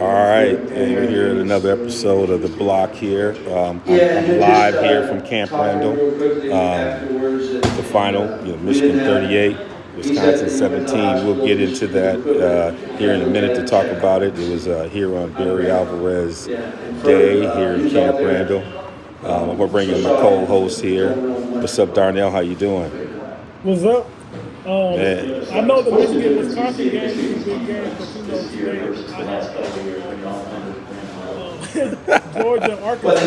All right, and we're here at another episode of The Block here. I'm live here from Camp Randall. The final, Michigan 38, Wisconsin 17. We'll get into that here in a minute to talk about it. It was here on Barry Alvarez Day here in Camp Randall. We're bringing my co-host here. What's up, Darnell? How you doing? What's up? I know the Michigan-Wisconsin game is a big game, but today I had Georgia, Arkansas.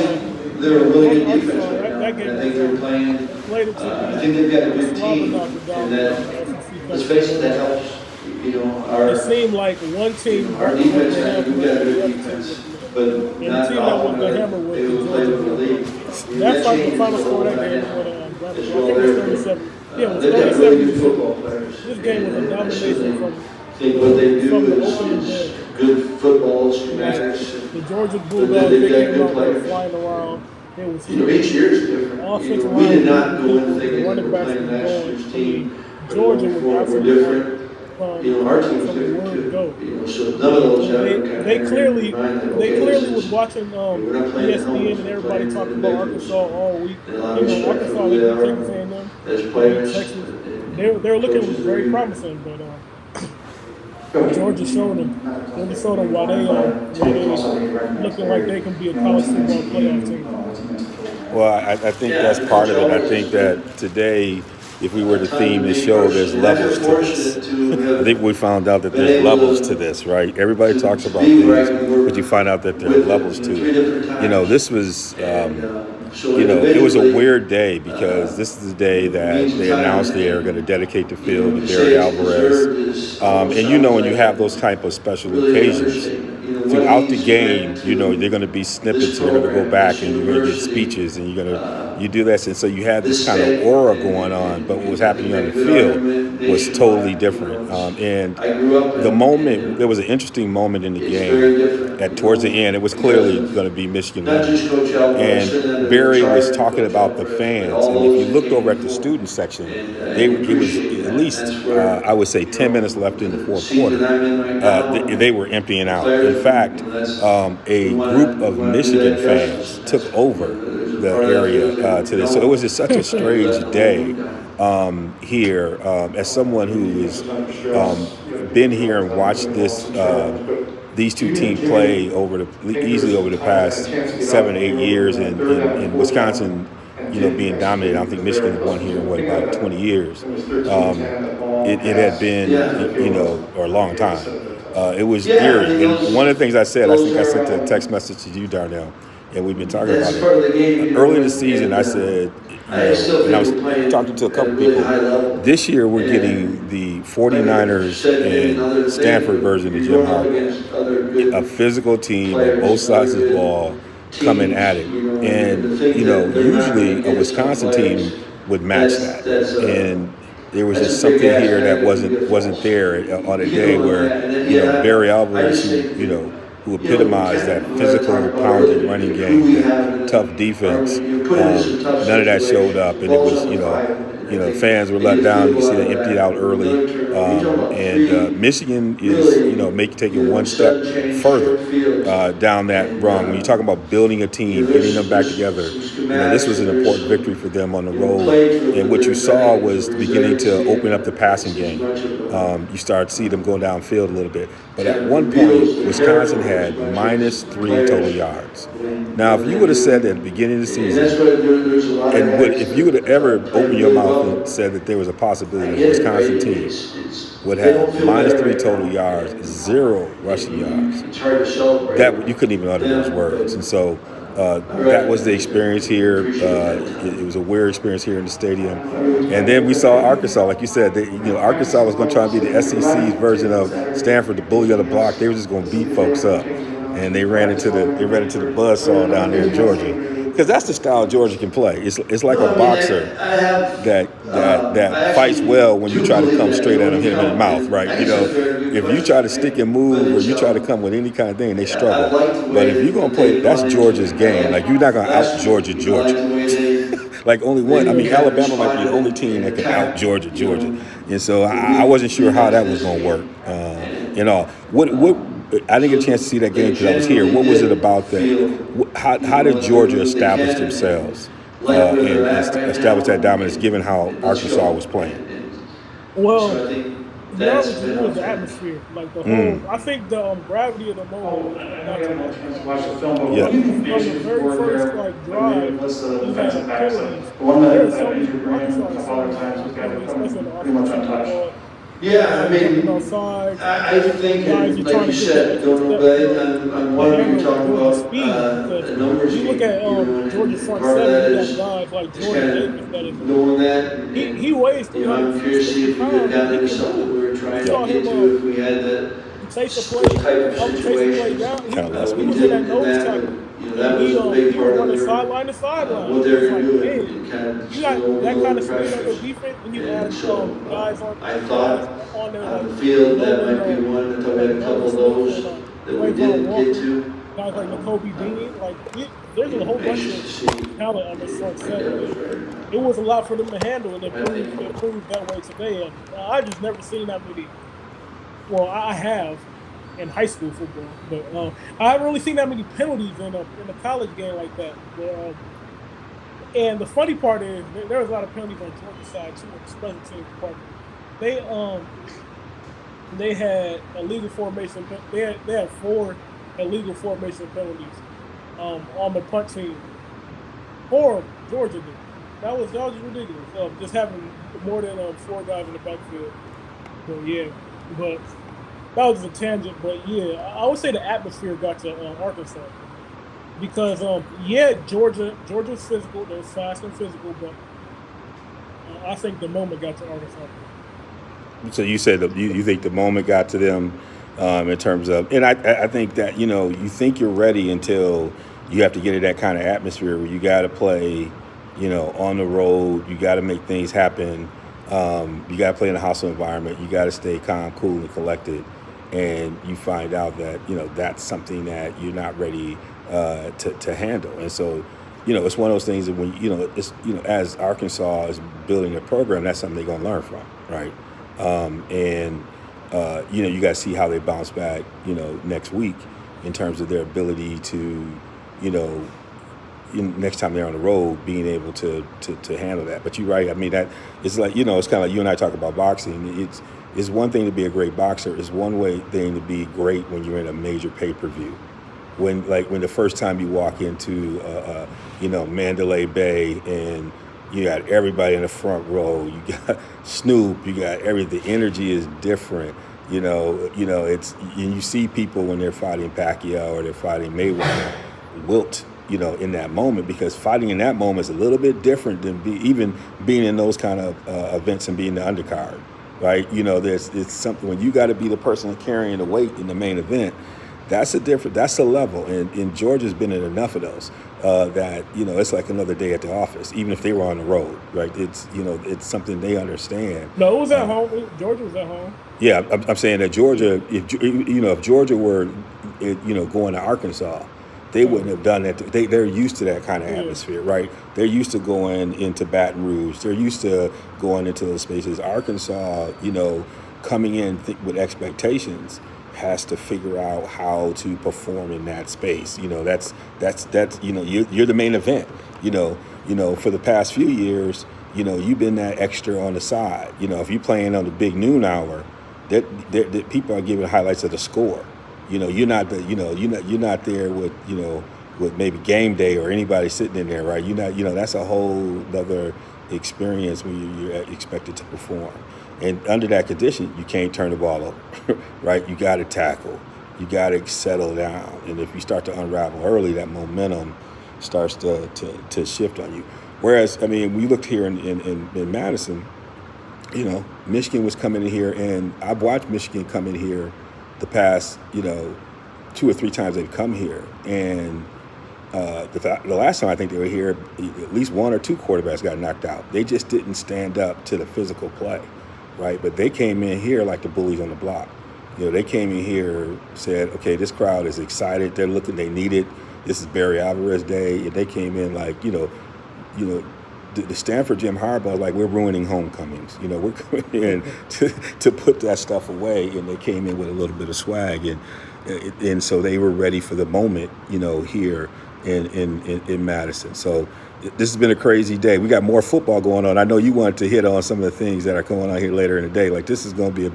They're a really good defense. That game I think they're playing. played it I think they've got a good team, and that, let's face it, that helps. It seemed like one team. Our defense, we've got a good defense, but and the team that was the hammer was able to play with the lead. That's like the final score of that game. I think it was 37. Yeah, it was 37. Football players. This game was a domination I think what they do from the is opening day. good football schematics. The Georgia Bulldogs, they came out flying around. It was Each year is different. offensive We did not line, go in thinking that running we were backs playing were last going. year's team. Georgia was We're absolutely different. Our team was different too. So none of those have They clearly was we're watching not playing at home. ESPN and everybody talking about Arkansas all week. And a lot of respect Arkansas, for they them Texas A&M, as players. Texas. They were looking very promising, but Georgia showed them why they looking like they can be a college football playoff team. Well, I think that's part of it. I think that today, if we were to theme the show, there's levels to this. I think we found out that there's levels to this, right? Everybody talks about things, but you find out that there are levels to it. This was, it was a weird day because this is the day that they announced they are going to dedicate the field to Barry Alvarez. And when you have those type of special occasions, throughout the game, they're going to be snippets, and you're going to go back and you're going to get speeches, and you do this, and so you had this kind of aura going on. But what was happening on the field was totally different. And the moment, there was an interesting moment in the game that towards the end, it was clearly going to be Michigan winning. And Barry was talking about the fans, and if you looked over at the student section, it was at least, I would say, 10 minutes left in the fourth quarter. They were emptying out. In fact, a group of Michigan fans took over the area today. So it was just such a strange day here. As someone who has been here and watched these two teams play easily over the past 7-8 years, and in Wisconsin, being dominated. I don't think Michigan won here in about 20 years. It had been, or a long time. It was eerie. And one of the things I said, I think I sent a text message to you, Darnell, and we've been talking about it. Early in the season, I said, and I was talking to a couple people, this year we're getting the 49ers and Stanford version of Jim Harbaugh. A physical team on both sides of the ball coming at it. And, usually a Wisconsin team would match that. And there was just something here that wasn't there on a day where, Barry Alvarez, who epitomized that physical, pounding running game, that tough defense, none of that showed up. And it was, fans were let down. You can see they emptied out early. And Michigan is, taking one step further down that rung. When you're talking about building a team, getting them back together, this was an important victory for them on the road. And what you saw was beginning to open up the passing game. You started to see them go downfield a little bit. But at one point, Wisconsin had -3 total yards. Now, if you would have said at the beginning of the season, if you would have ever opened your mouth and said that there was a possibility that the Wisconsin team would have -3 total yards, 0 rushing yards, that you couldn't even utter those words. And so that was the experience here. It was a weird experience here in the stadium. And then we saw Arkansas, like you said, Arkansas was going to try to be the SEC's version of Stanford, the bully of the block. They were just going to beat folks up, and they ran into the buzzsaw down there in Georgia. Because that's the style Georgia can play. It's like a boxer that fights well when you try to come straight at him, hit him in the mouth, right? If you try to stick and move or you try to come with any kind of thing, they struggle. But if you're going to play, that's Georgia's game. Like, you're not going to out-Georgia. Like, only one. I mean, Alabama might be the only team that can out-Georgia. And so I wasn't sure how that was going to work. What I didn't get a chance to see that game because I was here. What was it about that? How did Georgia establish themselves and establish that dominance, given how Arkansas was playing? Well, to be honest with you, it was the atmosphere. Like the whole, I think the gravity of the moment got to Yeah. from the very first like drive, you had penalties. There were so many Arkansas had so many penalties, especially on the offensive side of the ball. Yeah, I Jumping mean, on sides, I think, guys you're like trying you to get said, that going extra on step base, to I'm wondering, you're handle talking Georgia's about speed. Because a numbers you look game, at Georgia's and front part of seven, that you got is guys like just Jordan kind Davis that is of knowing that, he weighs I'm curious to see 360 if we could have pounds, but gotten he into can something that move. we were You trying saw to him get to if we had chase a those play, type of chase a play situations. down. Kind of lost He me. We was in did that in nose that, tackle, but and that was a big he was part of running their sideline to sideline. what It they was were like, doing man, and kind of you swing got that kind overload of speed on your pressures. defense, and you And add so I guys thought on there on like the field that Nolan, might be one. I thought we had like a couple Nolan of Smith those and that we Trayvon didn't get Walker, to. guys like N'Kobe Dean. Like there's a whole bunch Anxious of to see talent on this front what that seven, was and right. it was a lot for them to handle, and I think it proved that way today. And I just never seen that many. Well, I have in high school football, but I haven't really seen that many penalties in a college game like that. But, and the funny part is there was a lot of penalties on Georgia's side too, on the special teams department. They they had illegal formation. They had 4 illegal formation penalties on the punt team. 4 of them, Georgia did. That was ridiculous. Just having more than 4 guys in the backfield. But yeah, but that was a tangent. But yeah, I would say the atmosphere got to Arkansas because yeah, Georgia's physical. They're fast and physical, but I think the moment got to Arkansas. So you said that you think the moment got to them in terms of, and I think that you think you're ready until you have to get in that kind of atmosphere where you got to play, on the road. You got to make things happen. You got to play in a hostile environment. You got to stay calm, cool, and collected. And you find out that that's something that you're not ready to handle. And so, it's one of those things that when it's as Arkansas is building their program, that's something they're gonna learn from, right? You got to see how they bounce back, next week in terms of their ability to, next time they're on the road, being able to handle that. But you're right. I mean, that it's like, it's kind of like you and I talk about boxing. It's one thing to be a great boxer. It's one thing to be great when you're in a major pay-per-view. When the first time you walk into, Mandalay Bay and you got everybody in the front row. You got Snoop. You got everything. The energy is different. It's you see people when they're fighting Pacquiao or they're fighting Mayweather wilt. In that moment, because fighting in that moment is a little bit different than even being in those kind of events and being the undercard, right? It's something when you got to be the person carrying the weight in the main event. That's a level, and Georgia's been in enough of those that it's like another day at the office, even if they were on the road, right? It's it's something they understand. No, it was at home. Georgia was at home. Yeah, I'm saying that Georgia, if Georgia were, going to Arkansas, they wouldn't have done that. They're used to that kind of atmosphere, right? They're used to going into Baton Rouge. They're used to going into those spaces. Arkansas, coming in with expectations, has to figure out how to perform in that space. That's you're the main event. For the past few years, you've been that extra on the side. If you're playing on the big noon hour, that people are giving highlights of the score. You're not there with maybe game day or anybody sitting in there, right? That's a whole other experience when you're expected to perform. And under that condition, you can't turn the ball over, right? You got to tackle. You got to settle down. And if you start to unravel early, that momentum starts to shift on you. Whereas, I mean, we looked here in Madison, Michigan was coming in here, and I've watched Michigan come in here the past, 2 or 3 times they've come here. And the last time I think they were here, at least 1 or 2 quarterbacks got knocked out. They just didn't stand up to the physical play, right? But they came in here like the bullies on the block. They came in here, said, okay, this crowd is excited. They're looking, they need it. This is Barry Alvarez Day. And they came in like, the Stanford Jim Harbaugh, like, we're ruining homecomings. We're coming in to put that stuff away, and they came in with a little bit of swag. And And so they were ready for the moment, here in Madison. So this has been a crazy day. We got more football going on. I know you wanted to hit on some of the things that are going on here later in the day. Like this is going to be a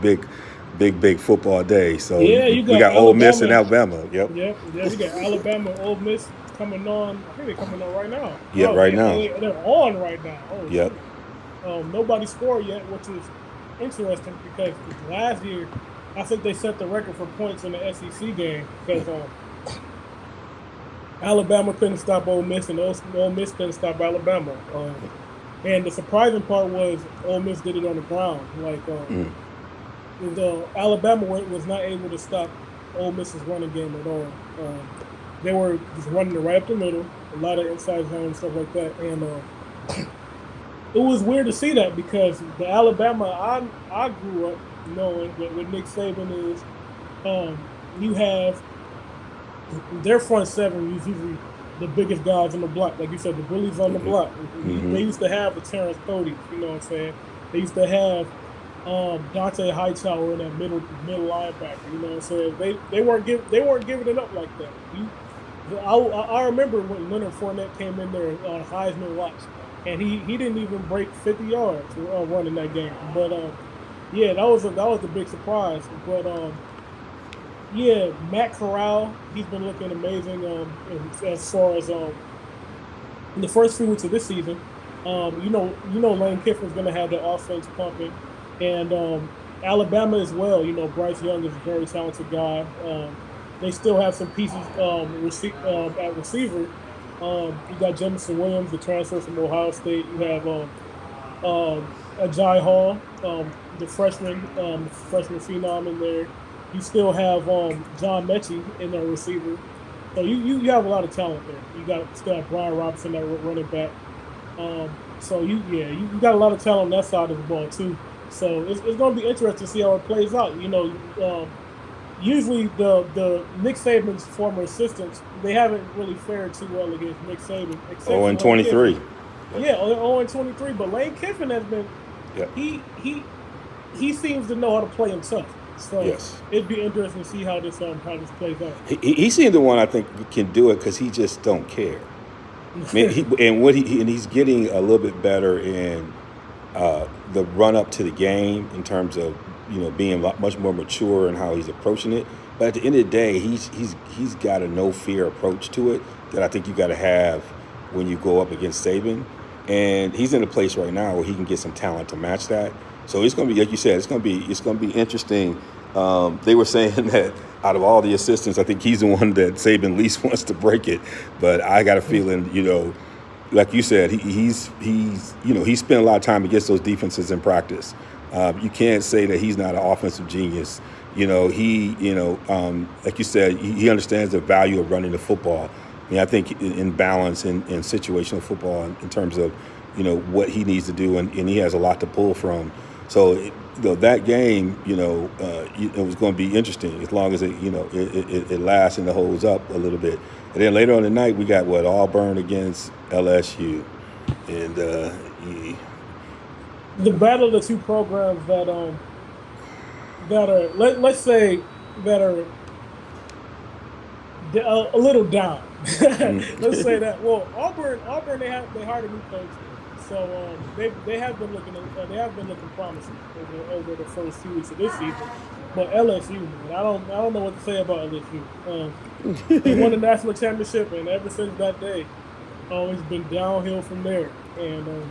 big football day. So Yeah, you we got Ole Miss and Alabama. Alabama. Yep. Yeah, we got Alabama, Ole Miss coming on. I think they're coming on right now. Yep. Oh, Right now. they're on right now. Oh, Yep. shoot. Nobody scored yet, which is interesting because last year I think they set the record for points in the SEC game because Alabama couldn't stop Ole Miss and Ole Miss couldn't stop Alabama. And the surprising part was Ole Miss did it on the ground. Like Alabama was not able to stop Ole Miss's running game at all. They were just running it right up the middle, a lot of inside zone and stuff like that, and it was weird to see that because the Alabama I grew up knowing that what Nick Saban is, you have their front seven is usually the biggest guys on the block, like you said, the bullies on the block. They used to have the Terrence Cody, you know what I'm saying? They used to have Dante Hightower in that middle linebacker. You know what I'm saying? They weren't giving it up like that. I remember when Leonard Fournette came in there on Heisman watch, and he didn't even break 50 yards running that game. But yeah, that was the big surprise. But yeah, Matt Corral, he's been looking amazing. As far as in the first few weeks of this season, Lane Kiffin's going to have the offense pumping. And Alabama as well. Bryce Young is a very talented guy. They still have some pieces at receiver. You got Jamison Williams, the transfer from Ohio State. You have Ajay Hall, the freshman phenom in there. You still have John Mechie in the receiver. So you have a lot of talent there. Still have Brian Robinson that running back. So you got a lot of talent on that side of the ball too. So it's going to be interesting to see how it plays out. Usually the Nick Saban's former assistants, they haven't really fared too well against Nick Saban. 0-23. Yeah, 0-23. But Lane Kiffin has been. Yep. He seems to know how to play himself. So yes. It'd be interesting to see how this plays out. He seemed the one I think can do it because he just don't care. He's getting a little bit better in the run up to the game in terms of being much more mature in how he's approaching it. But at the end of the day, he's got a no fear approach to it that I think you got to have when you go up against Saban. And he's in a place right now where he can get some talent to match that. So it's going to be, like you said, it's going to be interesting. They were saying that out of all the assistants, I think he's the one that Saban least wants to break it. But I got a feeling, like you said, he's spent a lot of time against those defenses in practice. You can't say that he's not an offensive genius. Like you said, he understands the value of running the football. I think in balance in situational football in terms of what he needs to do, and he has a lot to pull from. So that game, it was going to be interesting as long as it lasts and it holds up a little bit. And then later on the night, we got Auburn against LSU, and the battle of the two programs that are let's say that are a little down. Let's say that. Well, Auburn they hired a new coach, so they have been looking promising over the first 2 weeks of this season. But LSU, man, I don't know what to say about LSU. They won the national championship, and ever since that day, it's been downhill from there. And a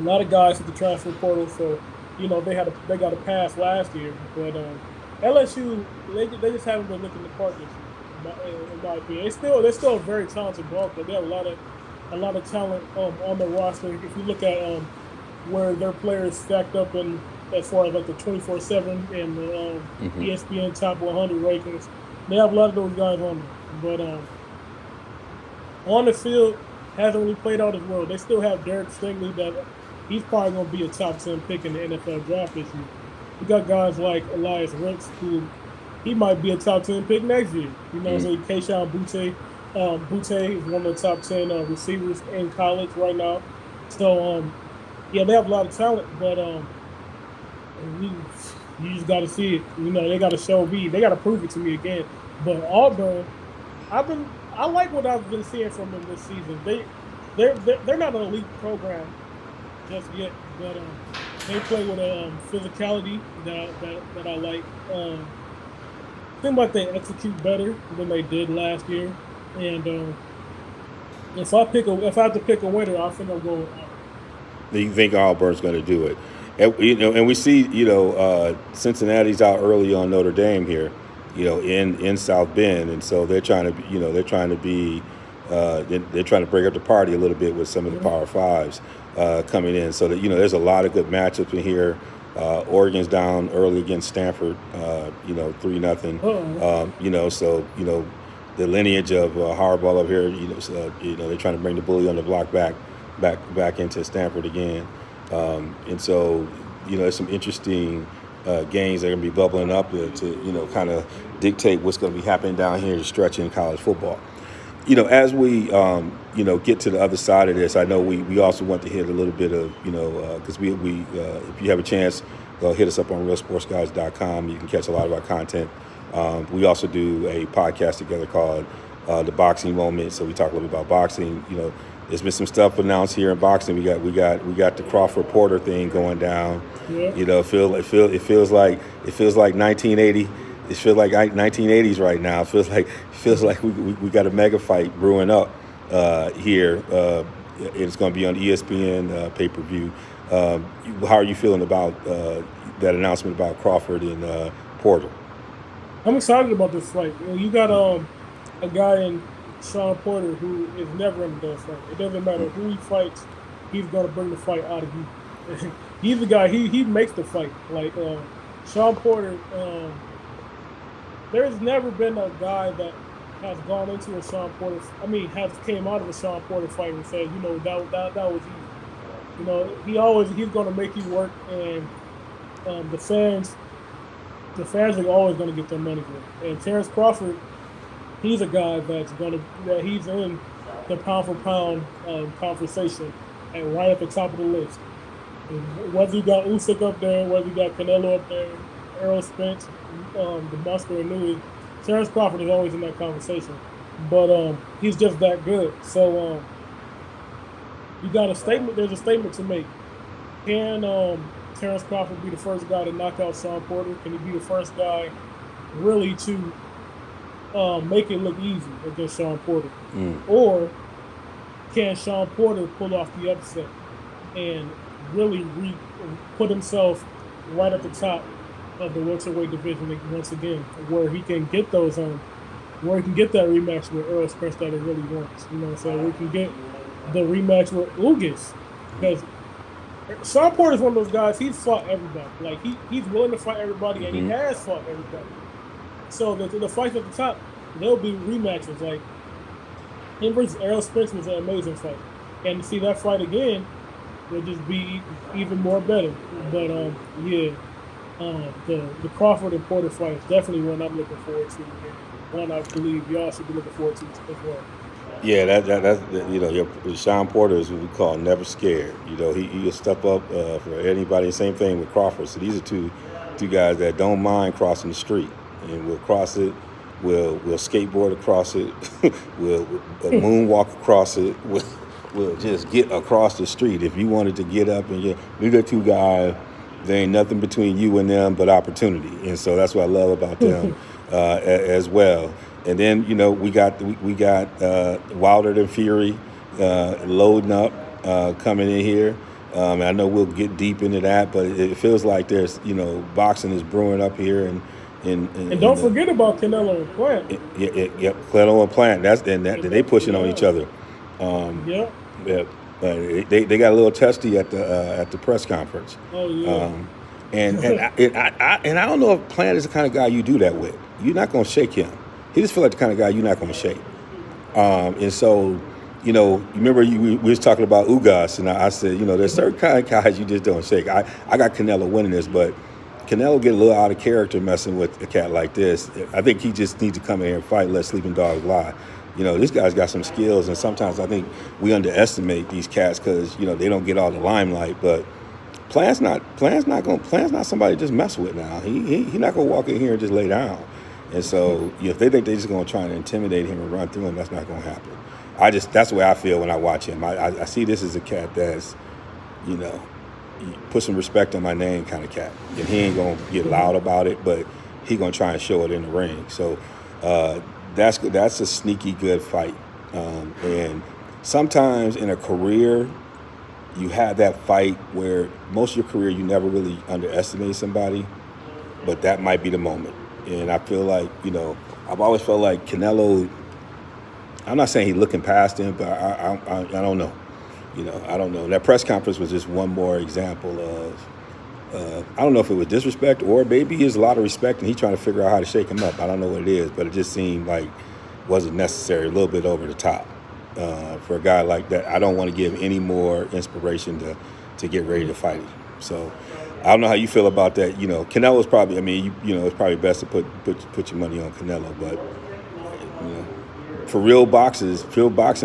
lot of guys at the transfer portal, so they got a pass last year. But LSU, they just haven't been looking the part this year, in my opinion. They're still a very talented ball club. They have a lot of talent on the roster. If you look at where their players stacked up in as far as like the 24/7 and the ESPN Top 100 rankings, they have a lot of those guys on there. But on the field, hasn't really played out as well. They still have Derek Stingley that he's probably going to be a top 10 pick in the NFL draft this year. You got guys like Elias Ricks, who he might be a top 10 pick next year. Keyshawn Butte. Butte is one of the top 10 receivers in college right now. So, they have a lot of talent, but You just got to see it. They got to show me. They got to prove it to me again. But Auburn, I like what I've been seeing from them this season. They're not an elite program just yet, but they play with a physicality that I like. Seems like they execute better than they did last year. And if I have to pick a winner, I think I'm going with Auburn. You think Auburn's going to do it? And we see, Cincinnati's out early on Notre Dame here, in South Bend, and so they're trying to break up the party a little bit with some of the Power Fives coming in. So that there's a lot of good matchups in here. Oregon's down early against Stanford, 3-0. So the lineage of Harbaugh up here, they're trying to bring the bully on the block back into Stanford again. And so, there's some interesting games that are going to be bubbling up to kind of dictate what's going to be happening down here to stretch in college football. As we, get to the other side of this, I know we also want to hit a little bit of, because we if you have a chance, hit us up on realsportsguys.com. You can catch a lot of our content. We also do a podcast together called The Boxing Moment. So we talk a little bit about boxing. There's been some stuff announced here in boxing. We got the Crawford Porter thing going down. Yeah. It feels like 1980. It feels like 1980s right now. It feels like we got a mega fight brewing up here. It's going to be on ESPN pay-per-view. How are you feeling about that announcement about Crawford and Porter? I'm excited about this fight. You got a guy in Sean Porter who is never in a dogfight. It doesn't matter who he fights, he's going to bring the fight out of you. He's the guy, he makes the fight. Like Sean Porter, there's never been a guy that has gone into a Sean Porter, has came out of a Sean Porter fight and said, that was easy. He's going to make you work, and the fans are always going to get their money's worth. And Terrence Crawford, he's a guy that he's in the pound for pound conversation and right at the top of the list. And whether you got Usyk up there, whether you got Canelo up there, Errol Spence, the Monster and Louis, Terrence Crawford is always in that conversation. But he's just that good. So you got a statement. There's a statement to make. Can Terrence Crawford be the first guy to knock out Sean Porter? Can he be the first guy really to make it look easy against Sean Porter? Or can Sean Porter pull off the upset and really put himself right at the top of the welterweight division once again, where he can get that rematch with Errol Spence that he really wants? So we can get the rematch with Ugas, because Sean Porter is one of those guys. He's fought everybody. Like he's willing to fight everybody, and he has fought everybody. So the fights at the top, there'll be rematches. Like him versus Errol Spence was an amazing fight, and to see that fight again will just be even more better. But the Crawford and Porter fight is definitely one I'm looking forward to, and one I believe y'all should be looking forward to as well. Yeah, that's Sean Porter is what we call never scared. He'll step up for anybody. Same thing with Crawford. So these are two guys that don't mind crossing the street, and we'll cross it. We'll skateboard across it. we'll moonwalk across it. We'll just get across the street. If you wanted to get up and these are two guys. There ain't nothing between you and them but opportunity, and so that's what I love about them as well. And then we got Wilder than Fury loading up, coming in here. I know we'll get deep into that, but it feels like there's boxing is brewing up here, and don't forget about Canelo and Plant. Yep, Canelo and Plant. They pushing on each other. Yeah. They got a little testy at the press conference. Oh yeah. And I don't know if Plant is the kind of guy you do that with. You're not going to shake him. He just feels like the kind of guy you're not going to shake. And so, remember we was talking about Ugas, and I said, there's certain kind of guys you just don't shake. I got Canelo winning this, but Canelo get a little out of character messing with a cat like this. I think he just needs to come in here and fight, let sleeping dogs lie. This guy's got some skills, and sometimes I think we underestimate these cats because, they don't get all the limelight. But Plant's not somebody to just mess with now. He not gonna walk in here and just lay down. And so if they think they're just gonna try and intimidate him and run through him, that's not gonna happen. That's the way I feel when I watch him. I see this as a cat that's, you know, put some respect on my name kind of cat. And he ain't gonna get loud about it, but he gonna try and show it in the ring. So that's a sneaky good fight. And sometimes in a career, you have that fight where most of your career you never really underestimate somebody, but that might be the moment. And I feel like, you know, I've always felt like Canelo, I'm not saying he's looking past him, but I don't know. You know, I don't know. That press conference was just one more example of, I don't know if it was disrespect or maybe it's a lot of respect and he's trying to figure out how to shake him up. I don't know what it is, but it just seemed like it wasn't necessary, a little bit over the top. For a guy like that, I don't want to give any more inspiration to get ready to fight him. So I don't know how you feel about that. You know, Canelo's probably, I mean, you know, it's probably best to put your money on Canelo, but you know, for real boxing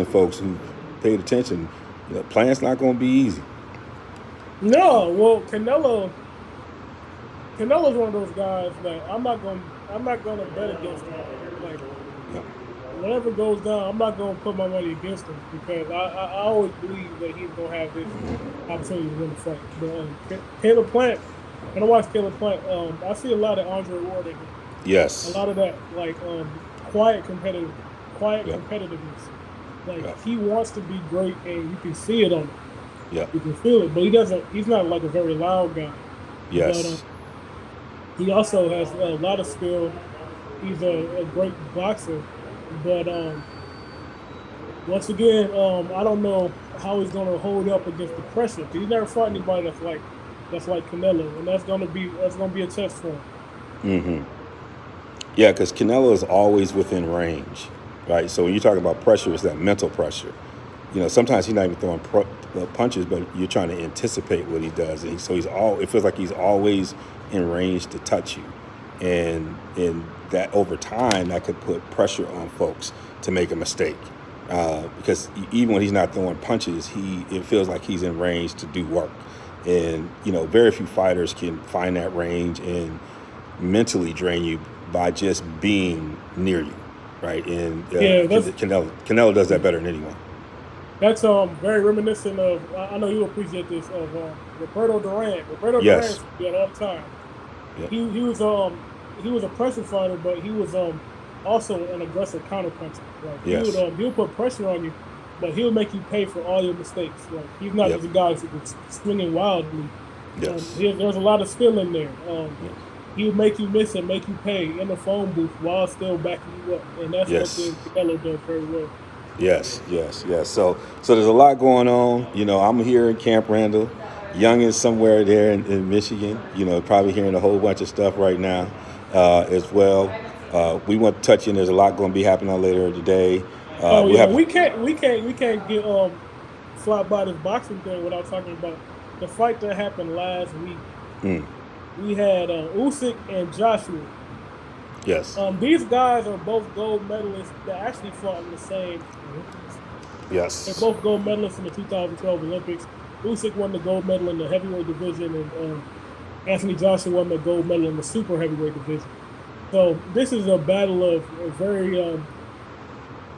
folks who paid attention, you know, playing's not going to be easy. No, well, Canelo's one of those guys that I'm not gonna bet against him. Like, Yeah. whatever goes down, I'm not gonna put my money against him because I always believe that he's gonna have this opportunity to win the fight. But Caleb Plant, when I watch Caleb Plant, I see a lot of Andre Ward in him. Yes. A lot of that, like quiet Yeah. competitiveness. Like Yeah. he wants to be great, and you can see it on him. Yeah. You can feel it, but he doesn't. He's not like a very loud guy. Yes. But he also has a lot of skill. He's a great boxer, but once again, I don't know how he's going to hold up against the pressure. He's never fought anybody that's like Canelo, and that's going to be a test for him. Mm-hmm. Yeah, because Canelo is always within range, right? So when you talk about pressure, it's that mental pressure. You know, sometimes he's not even throwing punches, but you're trying to anticipate what he does. And so it feels like he's always in range to touch you. And that over time, that could put pressure on folks to make a mistake. Because even when he's not throwing punches, it feels like he's in range to do work. And, you know, very few fighters can find that range and mentally drain you by just being near you, right? And Canelo does that better than anyone. That's very reminiscent of. I know you appreciate this of Roberto Duran. Roberto Yes. Duran did all the time. Yeah. He was a pressure fighter, but he was also an aggressive counterpuncher. Like Yes. he'll put pressure on you, but he'll make you pay for all your mistakes. Like he's not Yep. just a guy who's swinging wildly. Yes. There's a lot of skill in there. He'll make you miss and make you pay in the phone booth while still backing you up, and that's Yes. what Canelo does very well. Yes. So there's a lot going on. You know, I'm here in Camp Randall. Young is somewhere there in Michigan. You know, probably hearing a whole bunch of stuff right now as well. We want to touch in. There's a lot going to be happening later today. We can't get fly by this boxing thing without talking about the fight that happened last week. Mm, We had Usyk and Joshua. yes. These guys are both gold medalists that actually fought in the same. Yes. They're both gold medalists in the 2012 Olympics. Usyk won the gold medal in the heavyweight division, and Anthony Joshua won the gold medal in the super heavyweight division. So this is a battle of very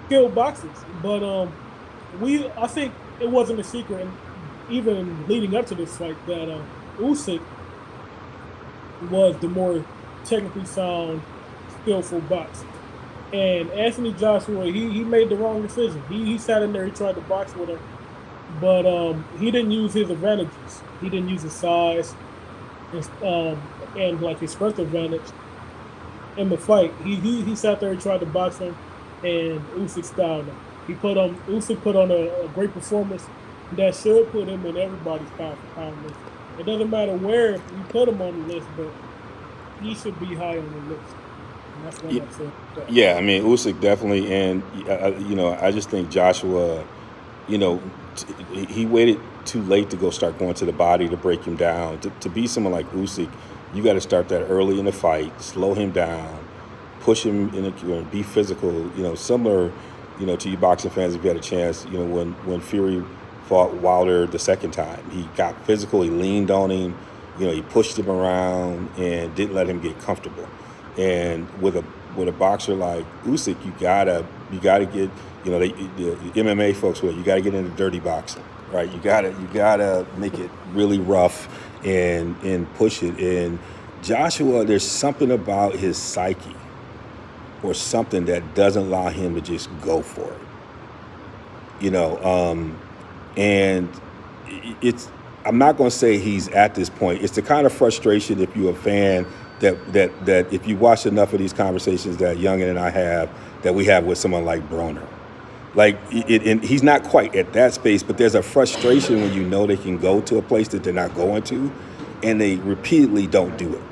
skilled boxers. But I think it wasn't a secret, and even leading up to this fight, that Usyk was the more technically sound, skillful boxer. And Anthony Joshua, he made the wrong decision. He sat in there, he tried to box with him, but he didn't use his advantages. He didn't use his size and like his strength advantage in the fight. He sat there, he tried to box him, and Usyk styled him. Usyk put on a great performance that should put him in everybody's pound for pound list. It doesn't matter where you put him on the list, but he should be high on the list. And that's what I'm saying. Yeah, I mean, Usyk definitely, and you know, I just think Joshua, you know, he waited too late to start going to the body to break him down. To be someone like Usyk, you got to start that early in the fight, slow him down, push him be physical. You know, similar, you know, to you boxing fans, if you had a chance, you know, when Fury fought Wilder the second time. He got physical. He leaned on him. He pushed him around and didn't let him get comfortable. And with a boxer like Usyk, you gotta get, the MMA folks you gotta get into dirty boxing, right? You gotta make it really rough and push it. And Joshua, there's something about his psyche or something that doesn't allow him to just go for it. And I'm not going to say he's at this point. It's the kind of frustration, if you're a fan, that if you watch enough of these conversations that Youngin and I have, that we have with someone like Broner. And he's not quite at that space, but there's a frustration when you know they can go to a place that they're not going to, and they repeatedly don't do it.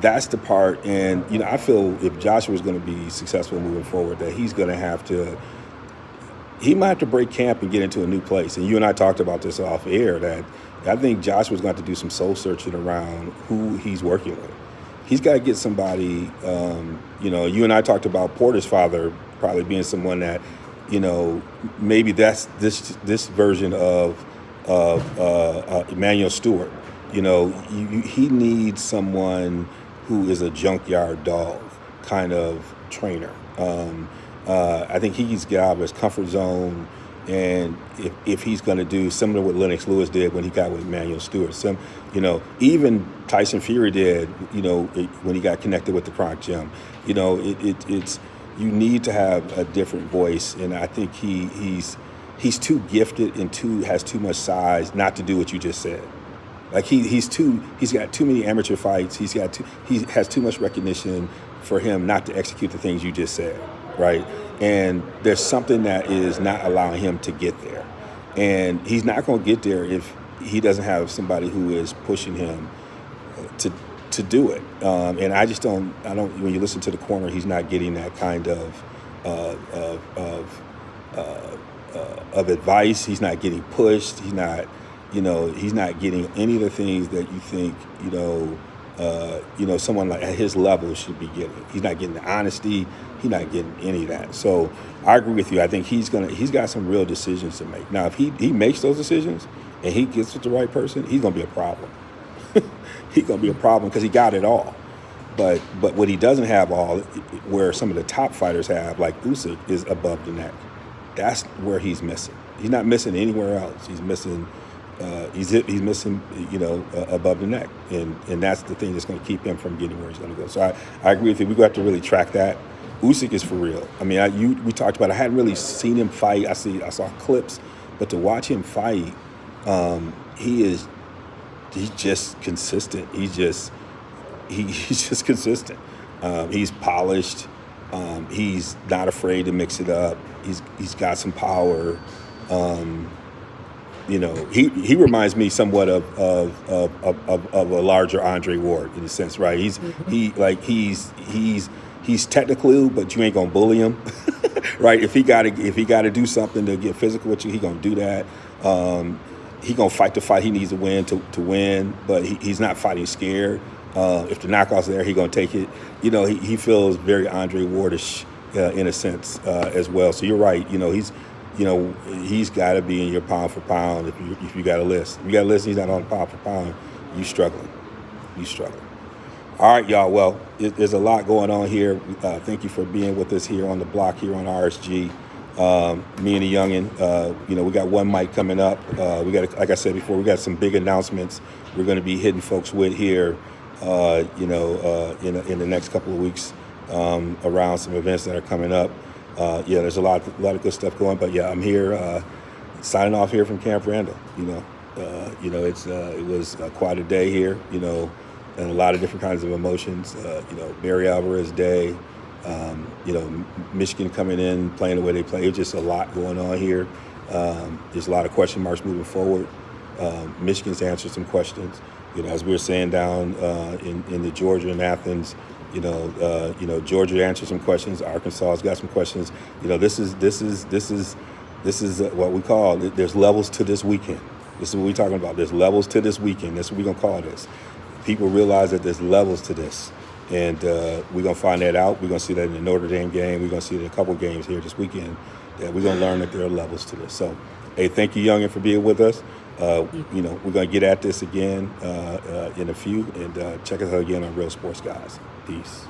That's the part, and I feel if Joshua is going to be successful moving forward, that he might have to break camp and get into a new place. And you and I talked about this off air, that I think Joshua's got to do some soul searching around who he's working with. He's got to get somebody, you and I talked about Porter's father probably being someone that, maybe that's this version of Emmanuel Stewart. He needs someone who is a junkyard dog kind of trainer. I think he's got out of his comfort zone, and if he's going to do similar to what Lennox Lewis did when he got with Emmanuel Stewart, even Tyson Fury did, when he got connected with the Chronic Gym, it's you need to have a different voice, and I think he's too gifted and has too much size not to do what you just said. Like he's got too many amateur fights. He has too much recognition for him not to execute the things you just said, right? And there's something that is not allowing him to get there, and he's not going to get there if he doesn't have somebody who is pushing him to do it. And I don't. When you listen to the corner, he's not getting that kind of advice. He's not getting pushed. He's not. He's not getting any of the things that you think, someone like at his level should be getting. He's not getting the honesty. He's not getting any of that. So I agree with you. I think he's got some real decisions to make. Now, if he makes those decisions and he gets with the right person, he's going to be a problem. He's going to be a problem because he got it all. But what he doesn't have all, where some of the top fighters have, like Usyk, is above the neck. That's where he's missing. He's not missing anywhere else. He's missing. He's missing, above the neck, and that's the thing that's going to keep him from getting where he's going to go. So I agree with you. We got to really track that. Usyk is for real. I mean, we talked about it. I hadn't really seen him fight. I saw clips, but to watch him fight, he's just consistent. He's just consistent. He's polished. He's not afraid to mix it up. He's got some power. He reminds me somewhat of a larger Andre Ward in a sense, right? He's technical, but you ain't gonna bully him, right? If he gotta do something to get physical with you, he gonna do that. He gonna fight the fight he needs to win to win, but he's not fighting scared. If the knockout's there, he gonna take it. He feels very Andre Wardish in a sense as well. So you're right. He's got to be in your pound for pound if you got a list. If you got a list and he's not on pound for pound, you struggling. All right, y'all. Well, there's a lot going on here. Thank you for being with us here on the block here on RSG. Me and the youngin, we got one mic coming up. We got, like I said before, we got some big announcements we're going to be hitting folks with here, in the next couple of weeks around some events that are coming up. There's a lot of good stuff going, but I'm here signing off here from Camp Randall. It was quite a day here, and a lot of different kinds of emotions. Barry Alvarez Day, Michigan coming in, playing the way they play. It's just a lot going on here. There's a lot of question marks moving forward. Michigan's answered some questions. As we were saying down in the Georgia and Athens. Georgia answered some questions. Arkansas has got some questions. This is what we call. There's levels to this weekend. This is what we're talking about. There's levels to this weekend. That's what we're gonna call this. People realize that there's levels to this. And we're going to find that out. We're going to see that in the Notre Dame game. We're going to see it in a couple games here this weekend. That we're going to learn that there are levels to this. So, hey, thank you, Youngin, for being with us. We're going to get at this again in a few. And check us out again on Real Sports Guys. Peace.